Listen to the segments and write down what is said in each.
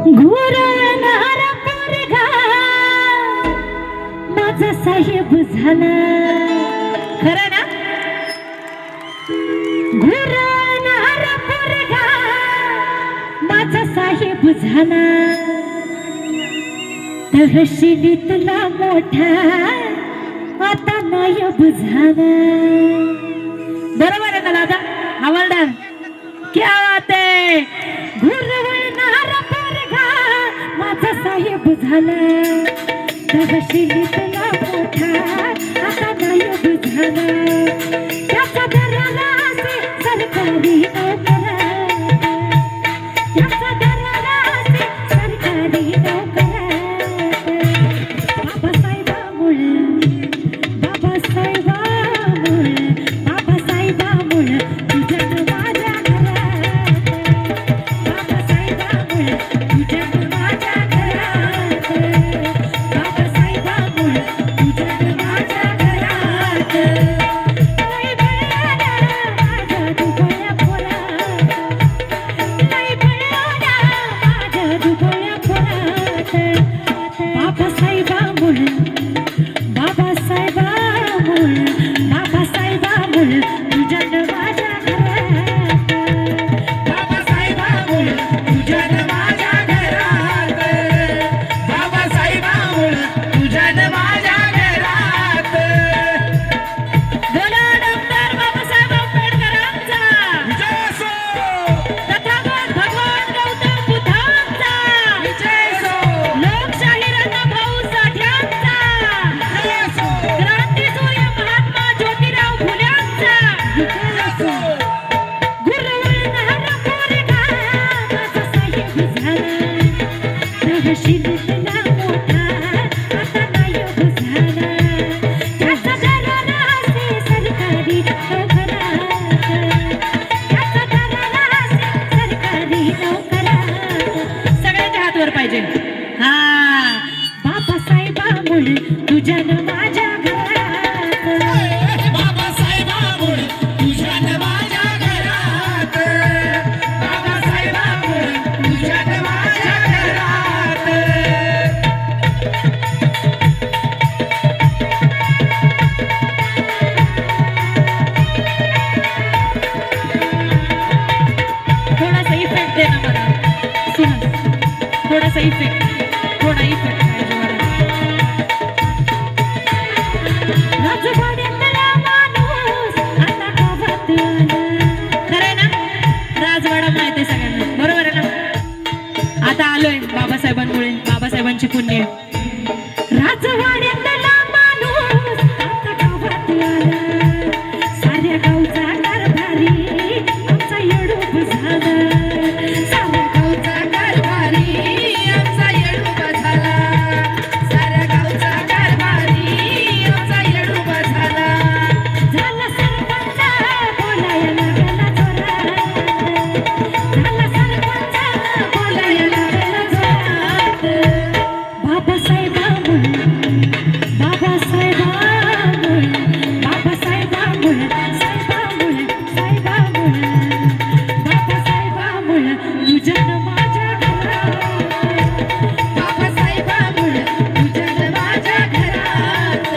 घोरवणारा पोरगा माझा साहेब झाला. खरं ना? घोरवणारा पोरगा माझा साहेब झाला. तहसीलीतला मोठा आता नायब झाला. बरोबर आहे का दादा? हवालदार क्या बात आहे. घोरवणारा पोरगा माझा साहेब झाला. तहसीलीतला मोठा आता नायब झाला. त्याचा दराला असे सरकारी नोकरा. त्याचा दराला असे सरकारी नोकरा. बाबासाहेबामुळे बाबासाहेबामुळे बाबासाहेबामुळे तुझ्या माझ्या घरात. बाबासाहेबामुळे तुझ्या माझ्या घरात. बाबासाहेबामुळे तुझ्या माझ्या घरात. लई बळाला माझ्या दुबळ्या पोरात. लई बळाला माझ्या दुबळ्या पोरात. बाबासाहेबामुळे बाबासाहेबामुळे बाबासाहेबामुळे तुझ्या माझ्या घरात. बाबासाहेबामुळे तुझ्या माझ्या घरात. बाबासाहेबामुळे तुझ्या माझ्या घरात. बोला डॉक्टर बाबासाहेब आंबेडकरांचा विजय असो. तथागत भगवान गौतम बुद्धांचा विजय असो. लोकशाही भाऊ साठ्यांचा विजय असो. क्रांतीसूर्य महात्मा ज्योतिराव फुल्यांचा विजय असो. घोरवणारा पोरगा माझा साहेब झाला. तहसीलीतला मोठा आता नायब झाला. त्याचा दराला असे सरकारी नोकरा. त्याचा दराला असे सरकारी नोकरा. सगळ्यांच्या हातवर पाहिजे. हा बाबासाहेबामुळे तुझ्या माझ्या घरात. बाबासाहेबामुळे तुझ्या माझ्या घरात. बाबासाहेबामुळे तुझ्या माझ्या घरात. थोडासा इफेक्ट दे ना मला. सुना थोडासा इफेक्ट. थोडा इफेक्ट पाहिजे मला. राजवाड्यातला माणूस आता गावात आला. खरंय ना? राजवाडा माहिती आहे सगळ्यांना. बरोबर आहे ना? आता आलोय बाबासाहेबांमुळे. बाबासाहेबांची पुण्य. राजवाड्यातला माणूस आता गावात आला. साऱ्या गावचा कारभारी आमचा येडूप झाला. साऱ्या गावचा कारभारी आमचा येडूप झाला. साऱ्या गावचा कारभारी आमचा येडूप झाला. झाला सरपंच बोलायला लागला जोरात. झाला सरपंच बोलायला लागला जोरात. बाबासाहेबामुळे बाबासाहेबामुळे बाबासाहेबामुळे साहेबामुळे साहेबामुळे बाबासाहेबामुळे तुझ्या माझ्या घरात. बाबासाहेबामुळे तुझ्या माझ्या घरात.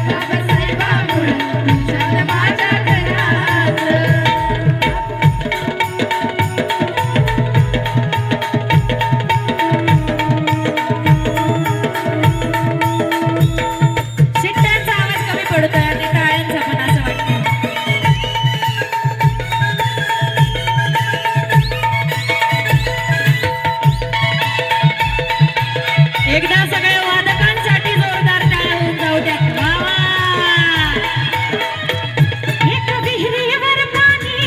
बाबासाहेबामुळे तुझ्या माझ्या घरात. शिट्ट्यांचा आवाज कमी पडतोय आणि टाळ्यांचा पण असं वाटतं. एकदा सगळ्या वादकांसाठी जोरदार टाळ्या होऊन जाऊ द्या. वा वा. एका विहिरीवर पाणी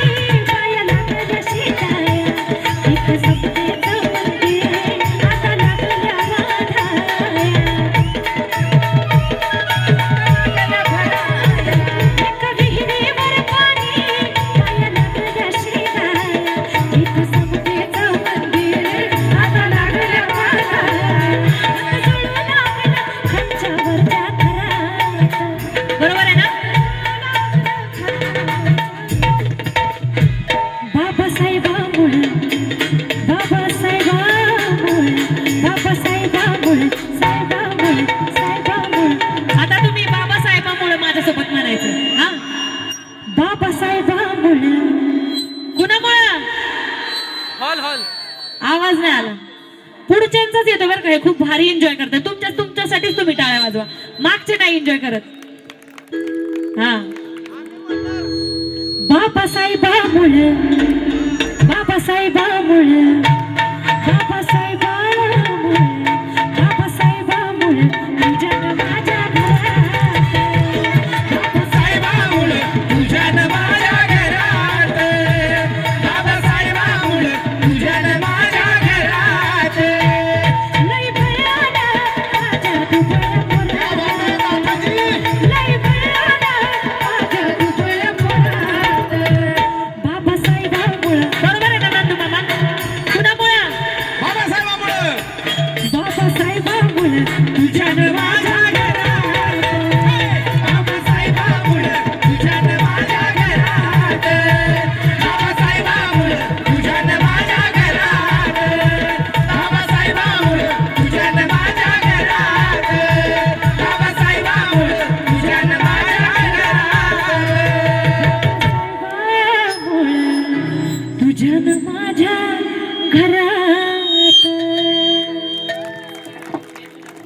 पाया लागल्या शिटाया. एक सपनेचं मंदिर आता लागल्या वाढाया. एका विहिरीवर पाणी पाया लागल्या शिटाया. एक सपनेचं मंदिर आता लागल्या वाढाया. जुळू लागलं खांच्यावरच्या थरात. बरोबर आहे ना? बाबासाहेबामुळे बाबासाहेब आवाज नाही आला. पुढच्यांचाच येतो बरं का, हे खूप भारी एन्जॉय करतात. तुमच्यासाठीच तुम्ही टाळ्या वाजवा, मागचे नाही एन्जॉय करत. हा, बाबासाहेबामुळे